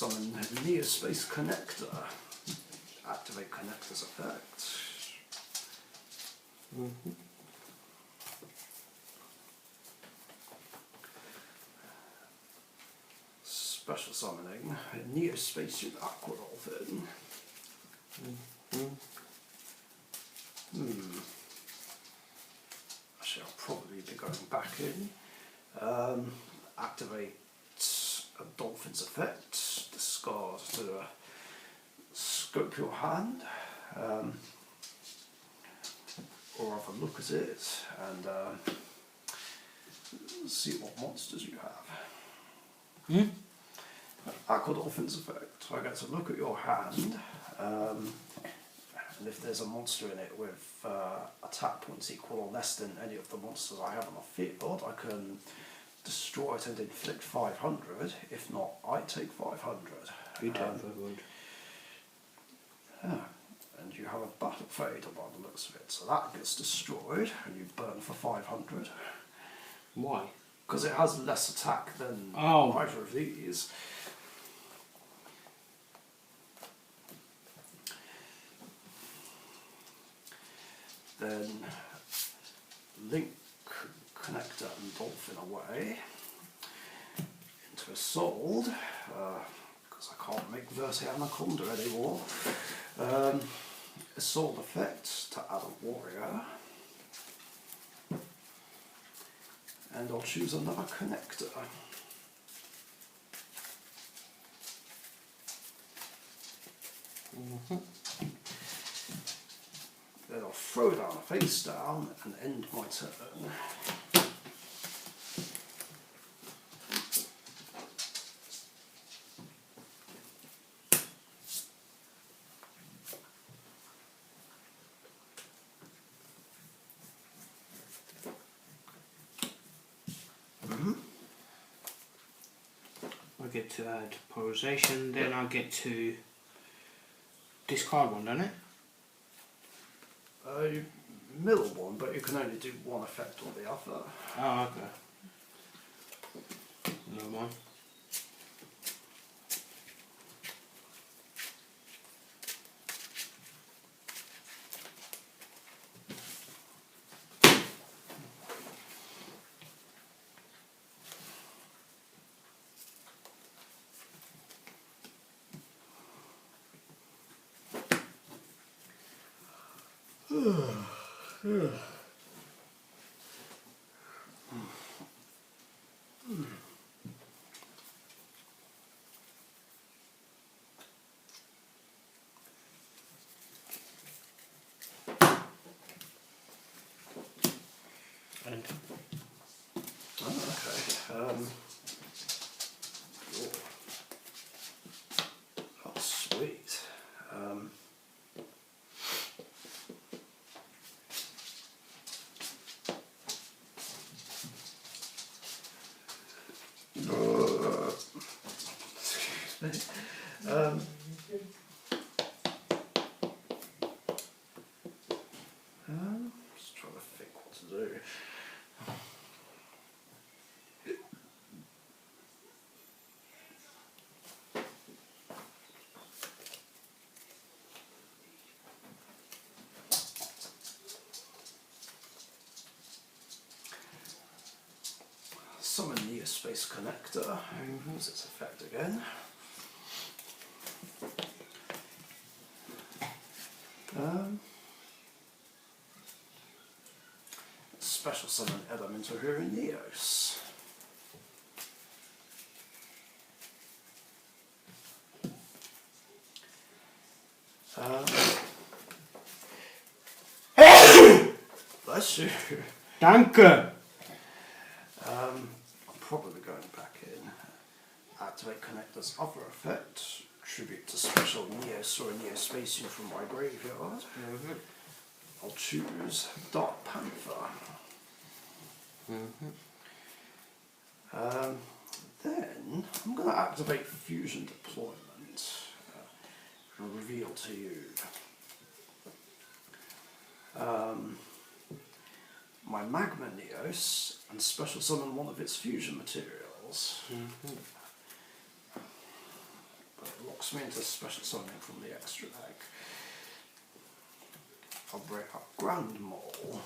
summon Neo-Space Connector. Activate Connector's effect. Special summoning Neo-Spacian Aqua Dolphin. Actually, I'll probably be going back in. Activate a dolphin's effect. Discard to scope your hand, or have a look at it and see what monsters you have. Aqua Dolphin's effect. I get to look at your hand, and if there's a monster in it with attack points equal or less than any of the monsters I have on the field, I can destroy it and inflict 500. If not, I take 500. You take 500. Yeah, and you have a battle fade by the looks of it, so that gets destroyed and you burn for 500. Why? Because it has less attack than either of these. Then link Connector and Dolphin away into a Sold, because I can't make Verti Anaconda anymore. A Sold effect to add a warrior, and I'll choose another Connector. Then I'll throw down a face down and end my turn. I get to add polarization, then I get to discard one, don't it? You middle one, but you can only do one effect or the other. Oh, okay. Never mind. And Oh, okay. Oh, sweet. Excuse me. Just trying to think what to do. Summon Neo-Space Connector. Use its effect again. Special summon Elemental Hero Neos. Bless you. Danke! I'm probably going back in. Activate Connector's other effect. Tribute to special Neos or Neo-Spacian from my graveyard. I'll choose Dark Panther. Then I'm going to activate Fusion Deployment and reveal to you my Magma Neos and special summon one of its fusion materials. locks me into special summoning from the extra deck. I'll break up Grand Mole.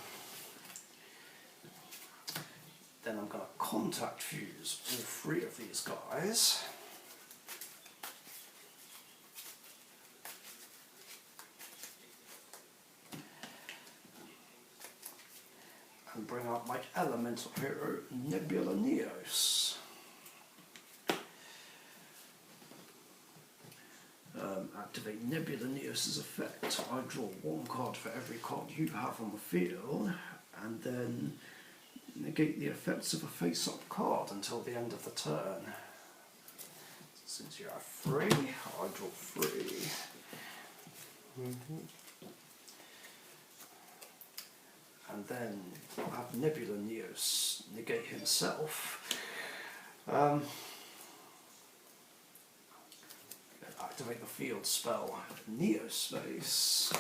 Then I'm going to contact fuse all three of these guys. And bring up my elemental hero, Nebula Neos. Activate Nebula Neos' effect. I draw one card for every card you have on the field, and then negate the effects of a face-up card until the end of the turn. Since you have 3, I draw 3. And then I'll have Nebula Neos negate himself. Activate the field spell Neo-Space. I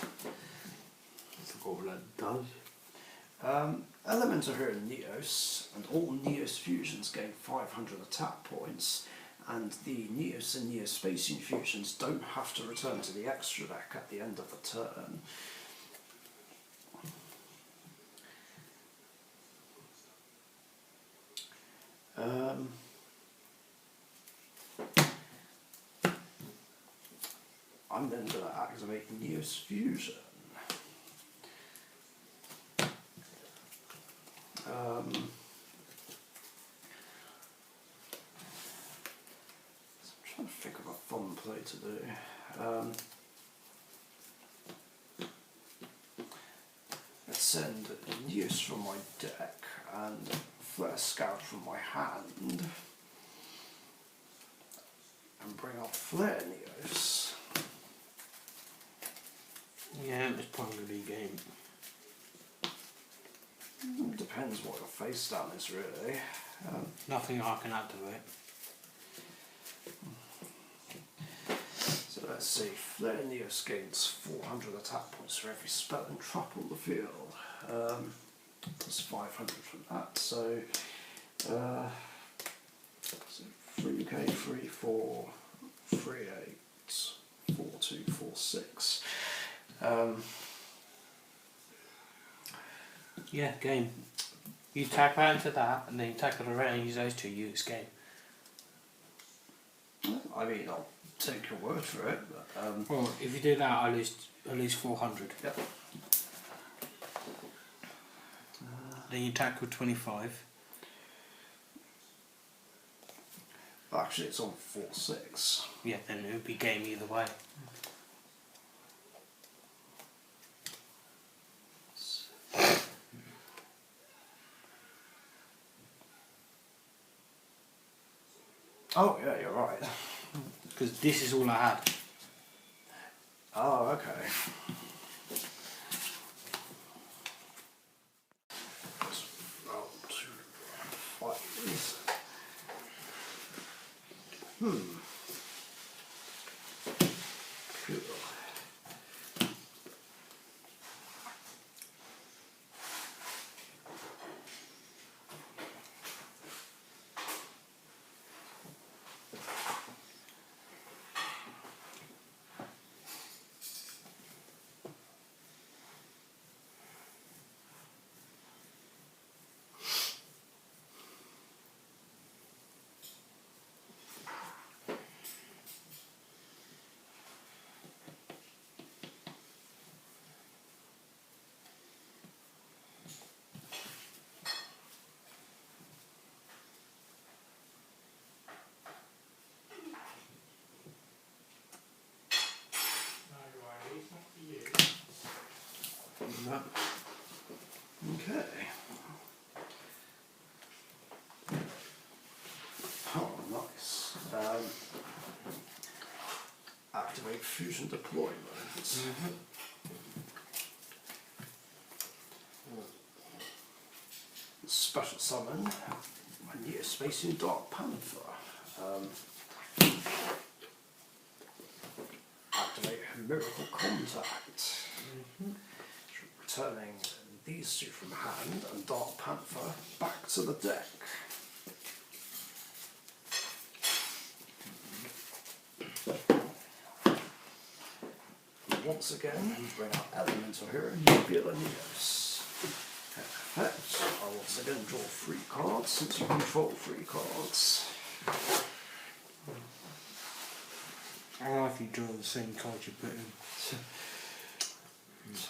forgot what that does. Elemental Hero Neos, and all Neos fusions gain 500 attack points, and the Neos and Neo-Spacian fusions don't have to return to the extra deck at the end of the turn. I'm then going to activate Neos Fusion. I'm trying to think of a fun play to do. Let's send Neos from my deck and Flare Scout from my hand and bring up Flare Neos. Yeah, it's probably going to be a game. Depends what your face down is, really. Nothing I can activate. So let's see. Flare Neos gains 400 attack points for every spell and trap on the field. Plus 500 from that. So 3k, 3, 4, 3, 8, 4, 2, 4, 6. Yeah, game. You tag that into that, and then you tag it around and use those two, it's game. I mean, I'll take your word for it, but... Well, if you do that, I lose 400. Yep. Then you tackle 25. Actually, it's on 4-6. Yeah, then it would be game either way. Oh, yeah, you're right. Because this is all I had. Oh, okay. Roll 2, 5. Cool. Okay. Oh, nice. Activate fusion deployment. Special summon my Neo-Spacian Dark Panther. Activate Miracle Contact. Returning these two from hand and Dark Panther back to the deck. once again bring out Elemental Hero Nebula Neos. Effect, I'll once again draw 3 cards since you control 3 cards. I like if you draw the same card you put in.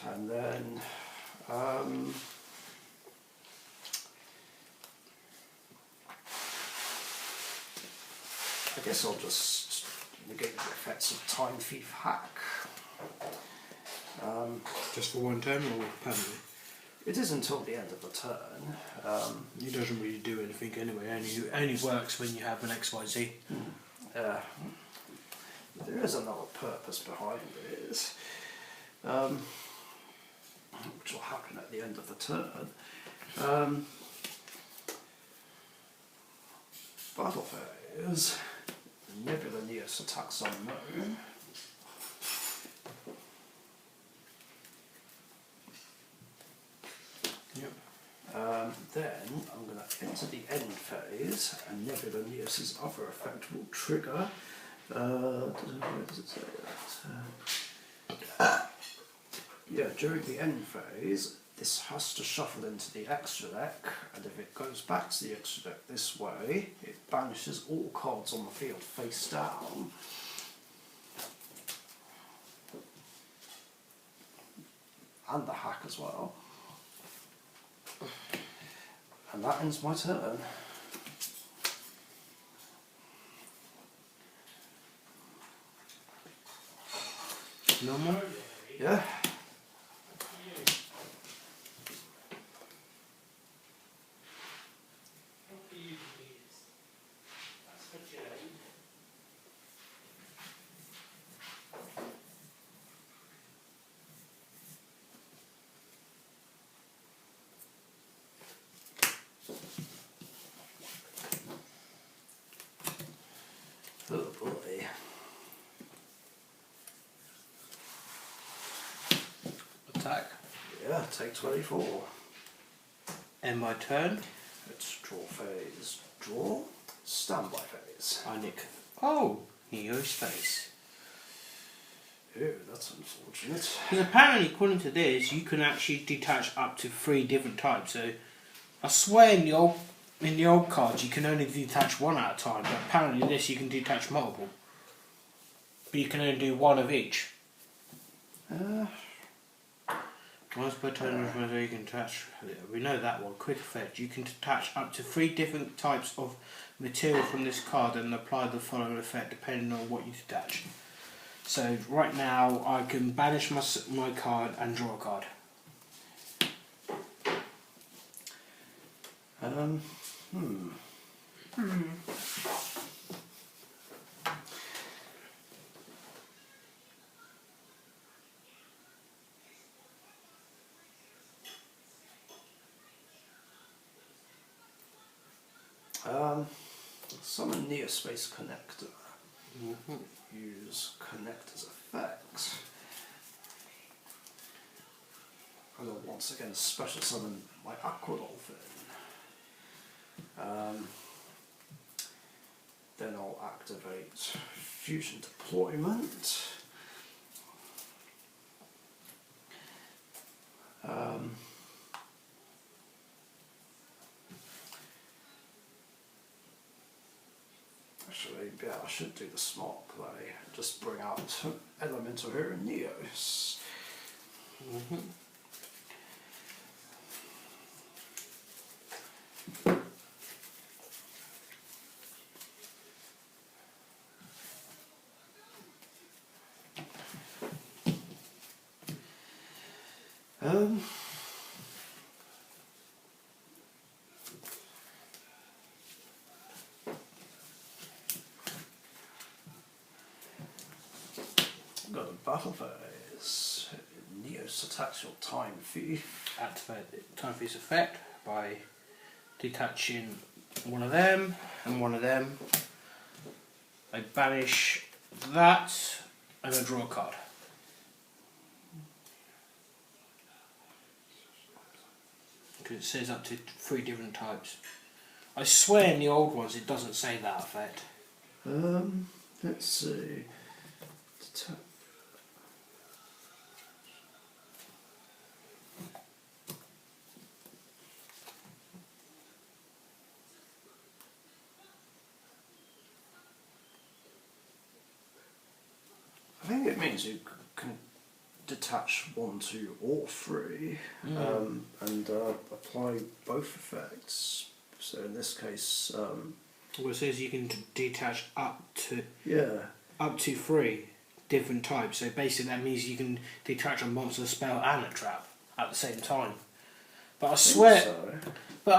And then I guess I'll just negate the effects of Time Thief Hack. Just for one turn or permanently? It is until the end of the turn. It doesn't really do anything anyway, only works when you have an XYZ. There is another purpose behind this, which will happen at the end of the turn. Battle phase. Nebula Neos attacks unknown. Yep. Then I'm going to enter the end phase, and Nebula Neos' other effect will trigger. Where does it say that? Yeah, during the end phase, this has to shuffle into the extra deck, and if it goes back to the extra deck this way, it banishes all cards on the field face down. And the hack as well. And that ends my turn. Normal? Yeah. Oh boy. Attack. Yeah, take 24. End my turn. It's draw phase. Draw. Standby phase. I nick. Oh, Neo-Space. Ew, that's unfortunate. Because apparently, according to this, you can actually detach up to 3 different types. So, I swear in the old cards you can only detach 1 at a time, but apparently in this you can detach multiple. But you can only do 1 of each. Once per turn, you can detach. We know that one. Quick effect. You can detach up to 3 different types of material from this card and apply the following effect depending on what you detach. So right now I can banish my card and draw a card. Summon Neo-Space Connector. Use Connector's effect. And I'll once again special summon my Aqua Dolphin. Then I'll activate Fusion Deployment. Actually, yeah, I should do the smart play. Just bring out Elemental Hero Neos. Got a battle phase. Neos attacks your Time Thief. Activate the Time Thief's effect by detaching one of them and one of them. I banish that and I draw a card. Because it says up to 3 different types. I swear in the old ones it doesn't say that effect. Let's see. it means you can detach 1, 2, or 3 and apply both effects. So in this case, well, it says you can detach up to yeah. 3 different types. So basically, that means you can detach a monster, spell, and a trap at the same time. But I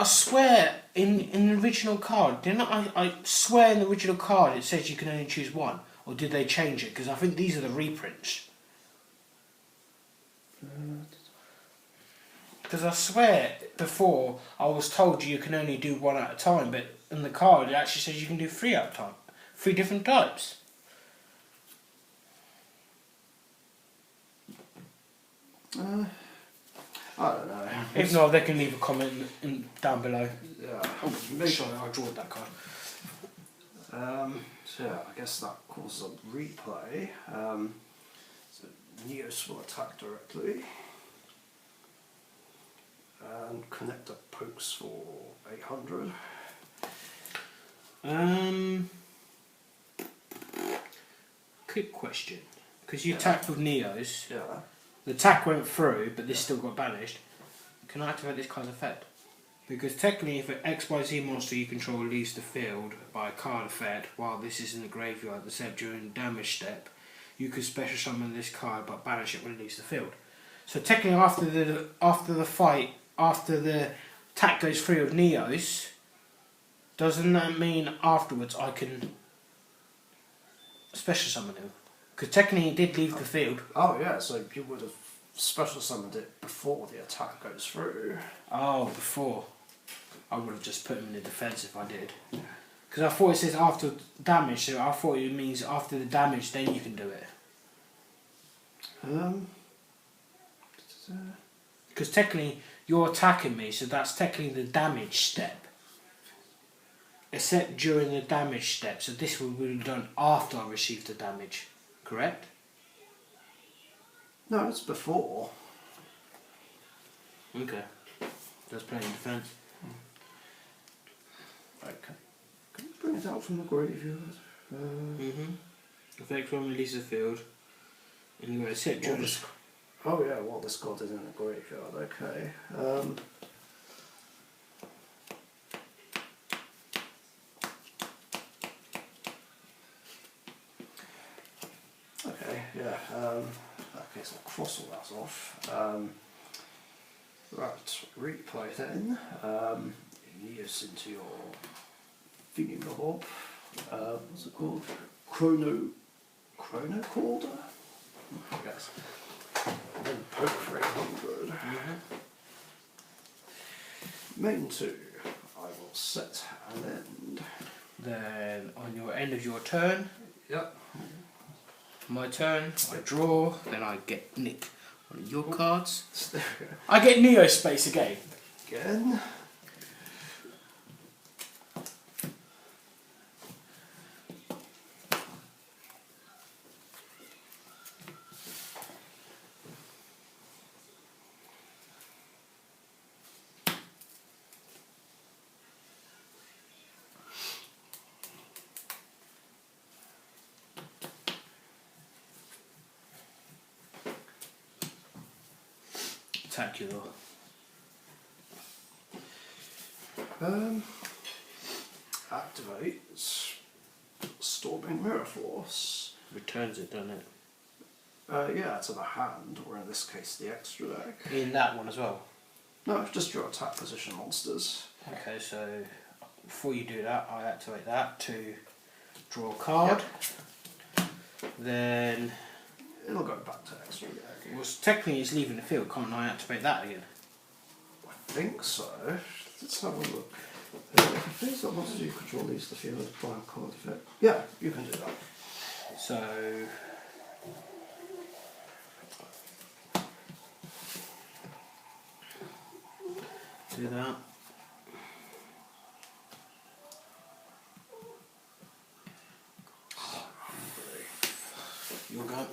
swear, in the original card, didn't I swear in the original card it says you can only choose one, or did they change it? Because I think these are the reprints. Because I swear before I was told you can only do one at a time, but in the card it actually says you can do 3 at a time, 3 different types. I don't know. If not, they can leave a comment down below. Yeah. Oh, make sure I draw that card. So yeah, I guess that causes a replay. So Neos will attack directly and connect the pokes for 800. Quick question, because you attacked with Neos. Yeah. The attack went through, but this still got banished. Can I activate this card's effect? Because technically, if an XYZ monster you control leaves the field by a card effect while this is in the graveyard, except during the damage step, you could special summon this card but banish it when it leaves the field. So technically, after the fight, after the attack goes through with Neos, doesn't that mean afterwards I can special summon him? Because technically, he did leave the field. Oh yeah, so you would have special summoned it before the attack goes through. Oh, before. I would have just put him in the defence if I did. Because I thought it says after damage, so I thought it means after the damage then you can do it. Because technically you're attacking me, so that's technically the damage step. Except during the damage step, so this will be done after I receive the damage, correct? No, it's before. Okay. That's playing defence. Okay. Can you bring it out from the graveyard? Effect from release the field. And you got to set during this. Oh yeah, well this god is in the graveyard, okay. Okay, yeah. Okay, so I'll cross all that off. Right, replay then. Neos into your thingy-mabob. What's it called? Chrono Corder? I guess. And then poke for 800. Main 2. I will set an end. Then on your end of your turn, Yep. my turn, I draw, then I get nick one of your cards. There we go. I get Neo-Space again. Again. Spectacular. Activates Storming Mirror Force. Returns it, doesn't it? Yeah, to the hand, or in this case the extra deck. In that one as well? No, it's just your attack position monsters. Okay, so before you do that, I activate that to draw a card. Yep. Then it'll go back to extra deck. Well, technically it's leaving the field, can't I activate that again? I think so. Let's have a look. If these are monsters you control leaves the field by a card effect. Yeah, you can do that. So do that. You'll go.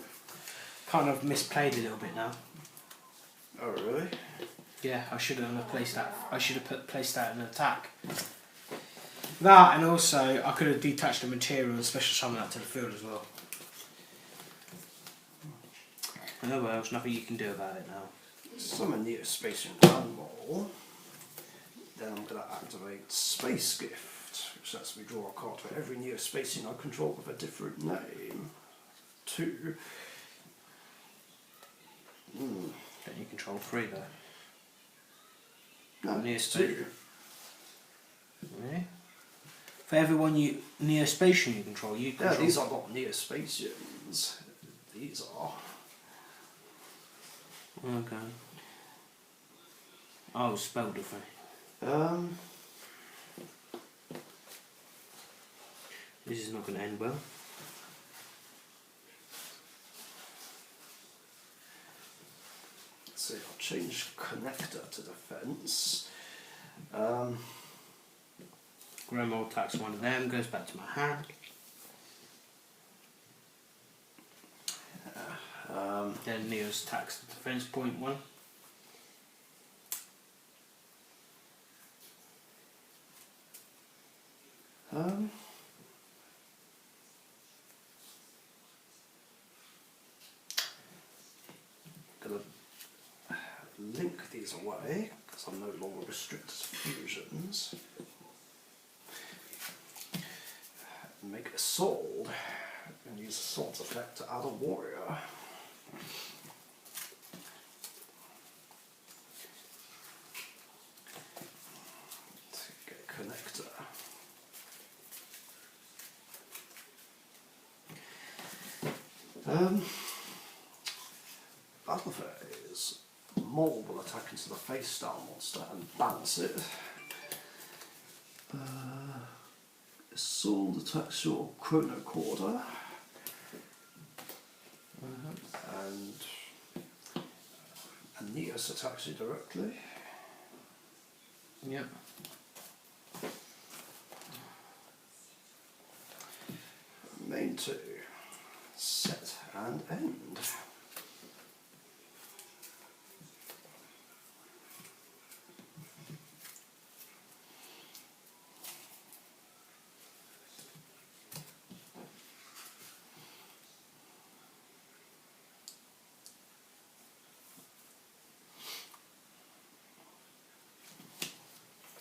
Kind of misplayed a little bit now. Oh really? Yeah, I should have placed that. I should have placed that in an attack. That, and also I could have detached the material and special summon that to the field as well. Oh well, there's nothing you can do about it now. Summon Neo-Spacian animal. Then I'm going to activate Space Gift, which lets me draw a card for every Neo-Spacian I control with a different name. 2. Don't you control 3 though? No, Neo-Spacian. 2. Really? For everyone Neo-Spacian you control, you control... Yeah, these are not Neo-Spacians. These are... Okay. Oh, spell different. This is not going to end well. Let's see, I'll change connector to defense. Grandma attacks one of them, goes back to my hand. Then Neo's attacks the defense point 1. Gonna link these away because I'm no longer restricted to fusions. Make a sword and use a sword's effect to add a warrior. Get a connector. Battle phase. Mole will attack into the face down monster and balance it. Sword attacks your chronocorder. And Neos attacks you directly. Yep. Main 2. Set and end.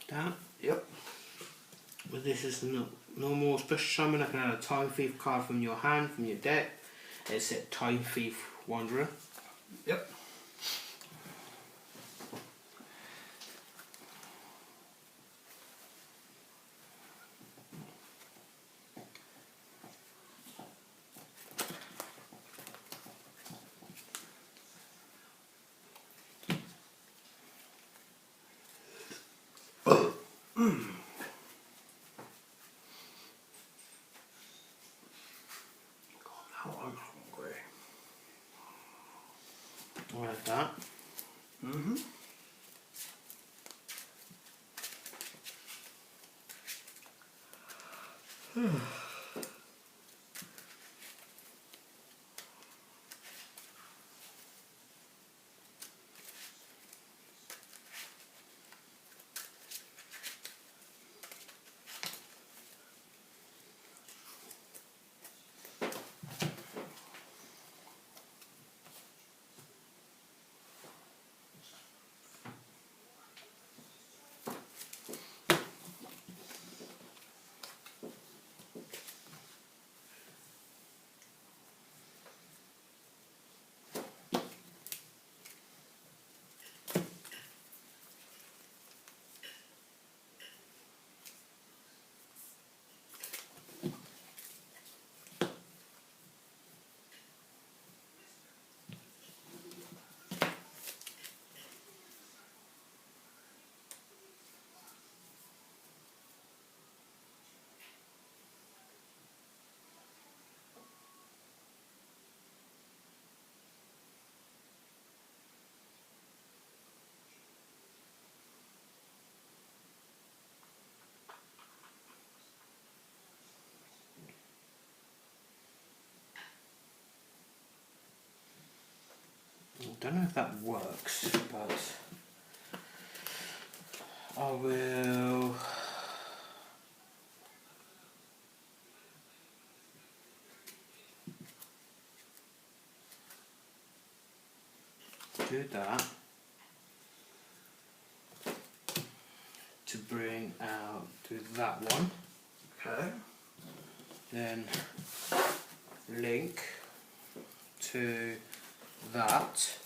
Down. Yep. Well, this is normal special summon. I can add a Time Thief card from your hand, from your deck. It's a Time Thief Wanderer. Yep. Now I'm hungry. Like that. I don't know if that works, but I will. do that to bring out to that one. Okay. Then link to that.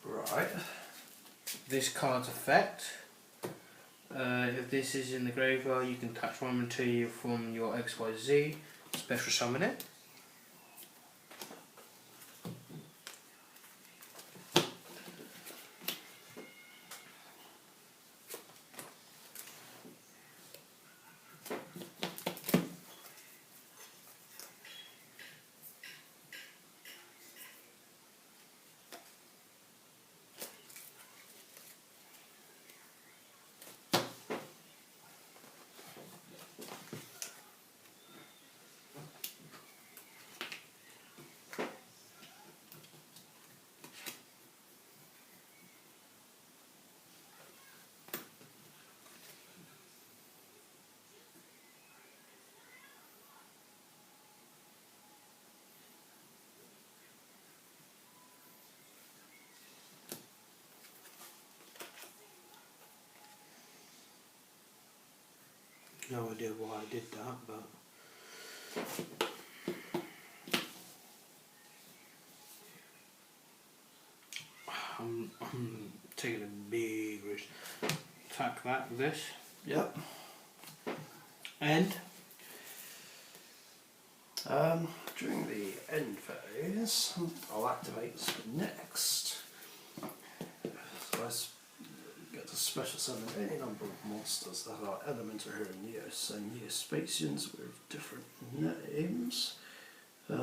Right. This card's effect. If this is in the graveyard, you can attach one material from your XYZ, special summon it. No idea why I did that, but I'm taking a big risk. Attack that with this. Yep. And During the end phase, I'll activate next. So I get to special summon any number of monsters that are elemental here in Neo, so Neo-Spacians with different names. They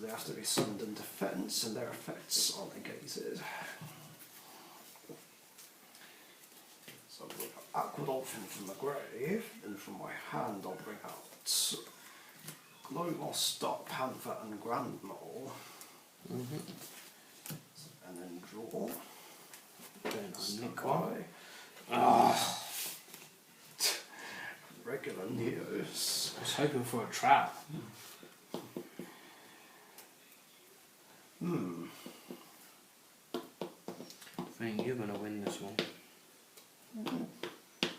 have to be summoned in defense, and their effects are negated. So I'll bring out Aquadolphin from the grave, and from my hand I'll bring out Glowmoss, Dark Panther, and Grand Mole. And then draw. then I nick Why? one. Ah, Regular Neos. I was hoping for a trap. I think you're going to win this one.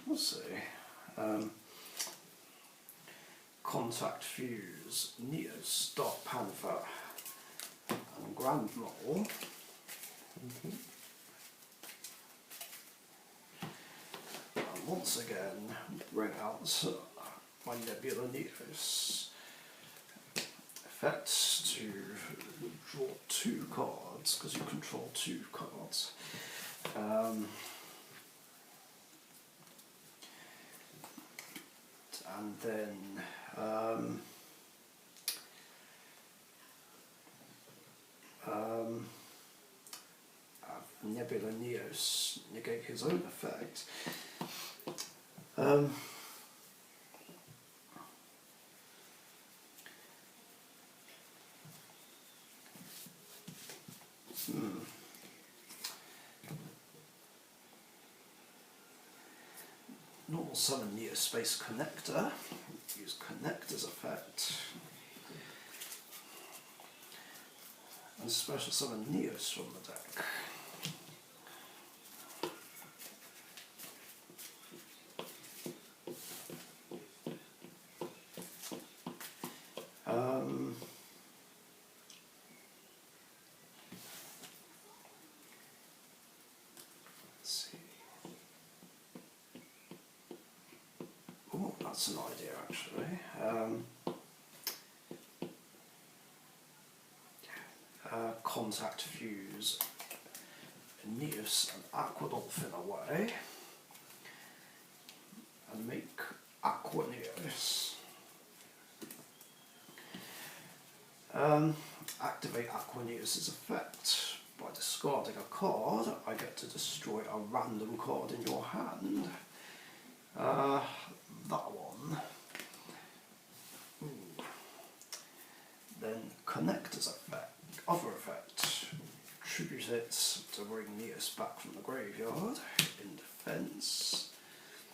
We'll see. Contact Fuse, Neos, Dark Panther, and Grand Mole. And once again, bring out my Nebula Neos. Effects to draw 2 cards, because you control 2 cards. And then Nebula Neos negate his own effect. Normal summon Neo-Space Connector. Use Connector's effect. And special summon Neos from the deck. Let's see. Oh, that's an idea actually. Contact Fuse Neos and Aquadolphin away and make Aqua Neos. Activate Aqua Neos' effect. By discarding a card, I get to destroy a random card in your hand. That one. Then Connector's effect. Other effect. Tribute it to bring Neos back from the graveyard in defense.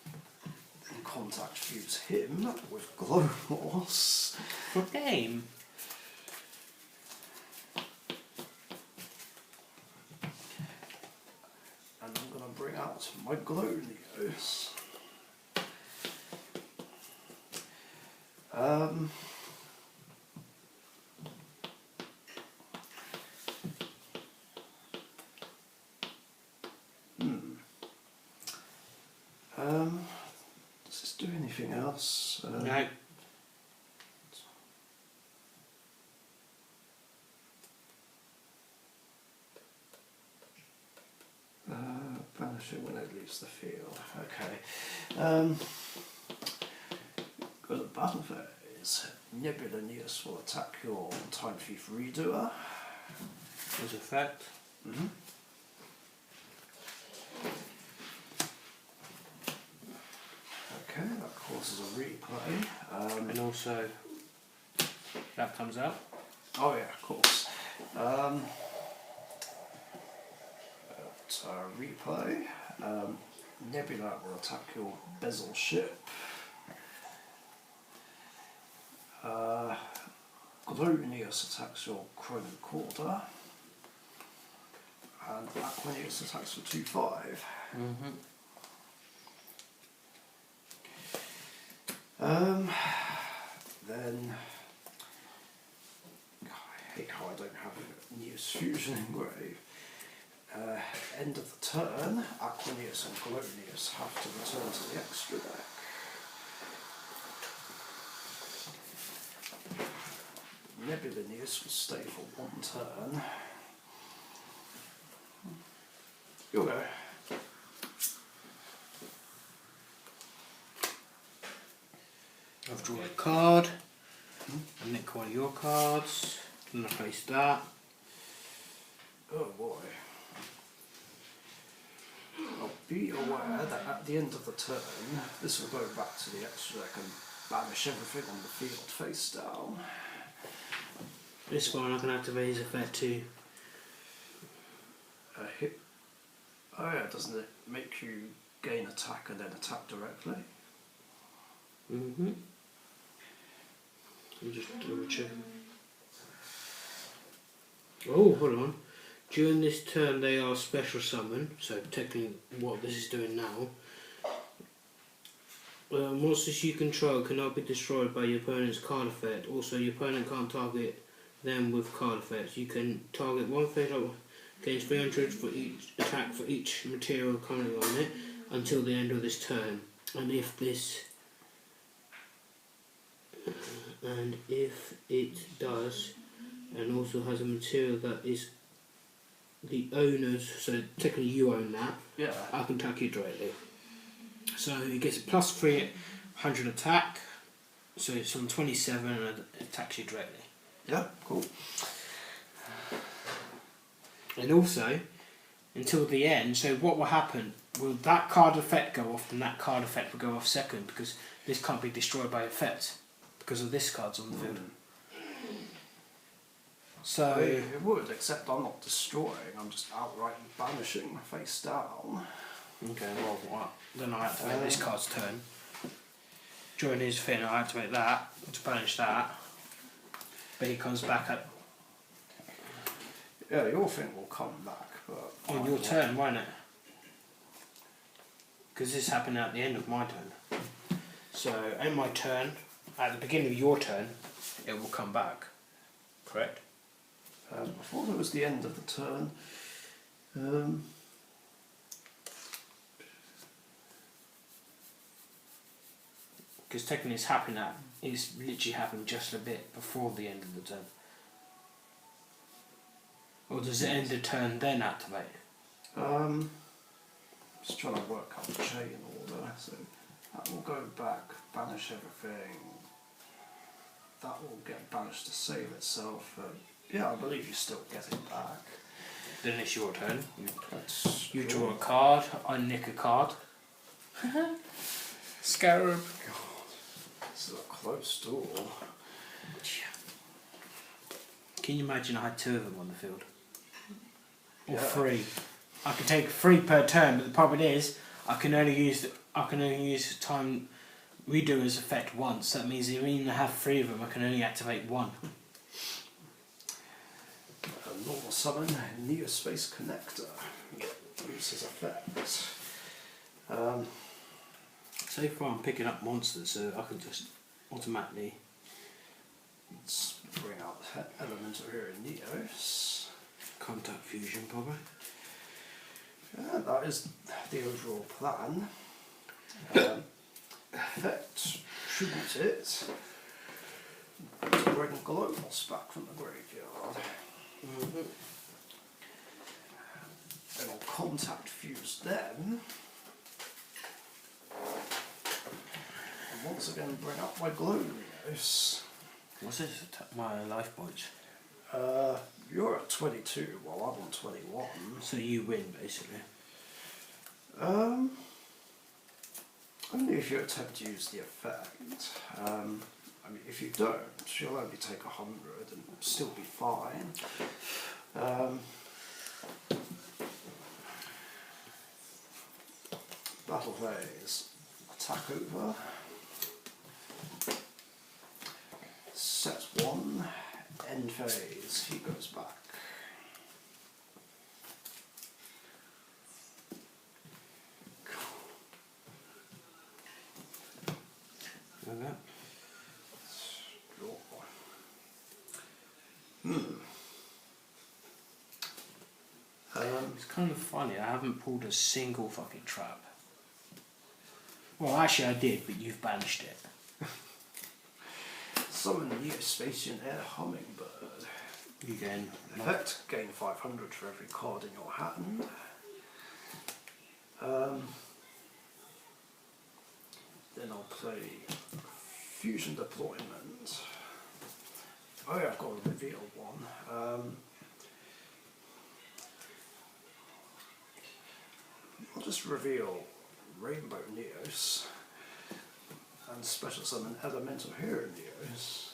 Then Contact Fuse him with Glowmoss. For game. my glow Neos. Does this do anything else? No. Banishing when it leaves the field. Okay. Got a battle phase. Nebula Neos will attack your Time Thief Redoer. As effect. Mm-hmm. Okay, that causes a replay. And also, that comes out. Oh yeah, of course. Replay. Nebula will attack your Bezel ship. Glorious attacks your Chrono Quarter. And Aquanius attacks for 2/5. Then I hate how I don't have Neo-Spacian engraved. End of the turn, Aquanius and Glorious have to return to the extra deck. Nebulinius will stay for 1 turn. You'll go. I've drawn a card. I nick one of your cards. Then I face that. Oh boy. I'll be aware that at the end of the turn, this will go back to the extra deck and banish everything on the field face down. This one I can activate his effect too. Hit. Oh yeah, doesn't it make you gain attack and then attack directly? You just double check. Oh, hold on. During this turn they are special summon, so technically what this is doing now. Monsters you control cannot be destroyed by your opponent's card effect. Also, your opponent can't target them with card effects. You can target one face up, gains 300 for each attack for each material currently on it until the end of this turn. And if it does, and also has a material that is the owner's, so technically you own that, Yeah. I can attack you directly. So it gets a +3 100 attack, so it's on 27 and it attacks you directly. Yeah, cool. And also, until the end, so what will happen, will that card effect go off, then that card effect will go off second, because this can't be destroyed by effect, because of this card's on the field. So It would, except I'm not destroying, I'm just outright banishing face down. okay, well, what? Then I activate this card's turn. During his thing, I activate that to banish that. But he comes back at Yeah, your thing will come back, but... on your turn, won't it? Because this happened at the end of my turn. So, in my turn, at the beginning of your turn, it will come back. Correct? Before there was the end of the turn, Because technically it's literally happened just a bit before the end of the turn. Or does it end the turn then activate? just trying to work out the chain order, so that will go back, banish everything, that will get banished to save itself, yeah, I believe you still get it back. Then it's your turn. You That's draw a card, I nick a card. Scarab. This is a close duel. Can you imagine I had 2 of them on the field? Or Yeah. 3. I could take 3 per turn, but the problem is I can only use time redoer's effect once. That means even if I have 3 of them, I can only activate 1. A normal summon, Neo-Space Connector. Uses effect. So far I'm picking up monsters, so I can just automatically... Let's bring out the elemental here in Neos. Contact fusion, probably. Yeah, that is the overall plan. Effect, tribute it to bring Globals back from the graveyard. Then I'll contact fuse them. And once again bring up my Glorios. What's this? My life points. You're at 22 while I'm on 21. So you win, basically. Only if you attempt to use the effect. I mean, if you don't, you'll only take 100 and still be fine. Battle phase. Attack over. Set 1. End phase. He goes back. Like that. It's kind of funny, I haven't pulled a single fucking trap. Well, actually I did, but you've banished it. Summon the Neo-Spacian air hummingbird. You gain... Effect, gain 500 for every card in your hand. Then I'll play Fusion Deployment. Oh yeah, I've got to reveal one. I'll just reveal Rainbow Neos and special summon Elemental Hero Neos.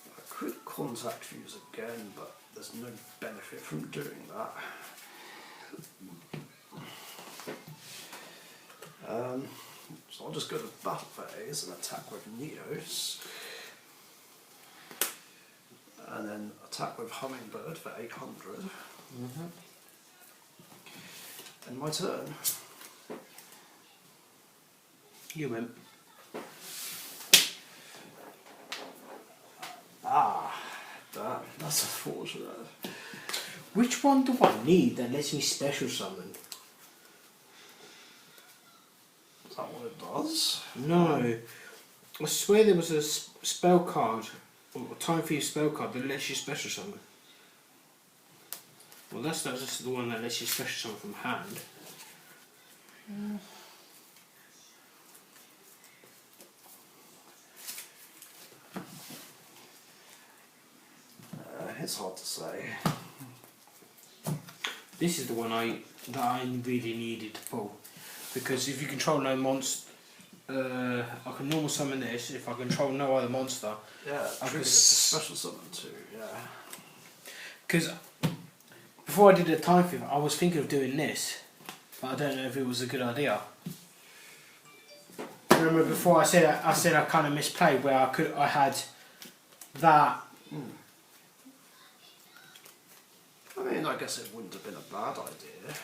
I could contact fuse again, but there's no benefit from doing that. So I'll just go to battle phase and attack with Neos. And then attack with Hummingbird for 800. And my turn. You win. Ah, damn, that's unfortunate. Which one do I need that lets me special summon? Is that what it does? No. I swear there was a spell card, or a time for your spell card that lets you special summon. Well, that's just the one that lets you special summon from hand. It's hard to say. This is the one that I really needed to pull, because if you control no monster, I can normal summon this. If I control no other monster, Yeah, I trigger could it to special summon too, yeah. because before I did the time thing, I was thinking of doing this, but I don't know if it was a good idea. Remember before I said I kind of misplayed where I had that. I mean, I guess it wouldn't have been a bad idea.